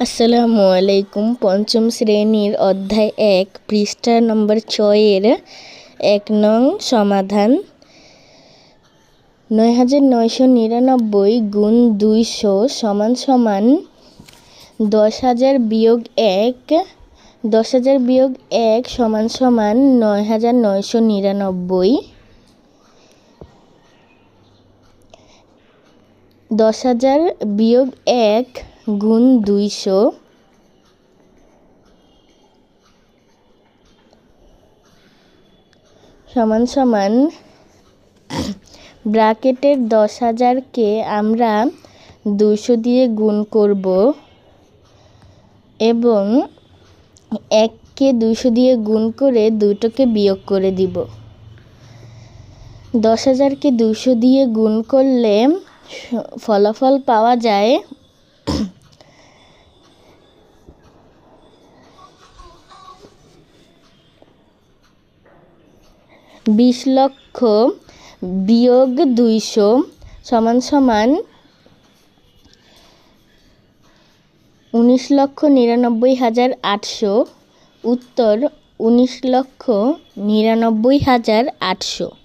আসসালামু আলাইকুম। পঞ্চম শ্রেণীর অধ্যায় 1 পৃষ্ঠা নম্বর 6 1 নং সমাধান। ৯৯৯৯ গুণ ২০০ সমান সমান ১০,০০০ বিয়োগ ১। ১০,০০০ বিয়োগ ১ সমান সমান ৯৯৯৯। ১০,০০০ বিয়োগ ১ গুণ ২০০ সমান সমান ব্র্যাকেটের ১০,০০০কে আমরা ২০০ দিয়ে গুণ করব এবং ১কে ২০০ দিয়ে গুণ করে দুটোকে বিয়োগ করে দিব। ১০,০০০কে ২০০ দিয়ে গুণ করলে ফলাফল পাওয়া যায় ২০,০০,০০০ বিয়োগ ২০০ সমান সমান ১৯,৯৯,৮০০। উত্তর ১৯,৯৯,৮০০।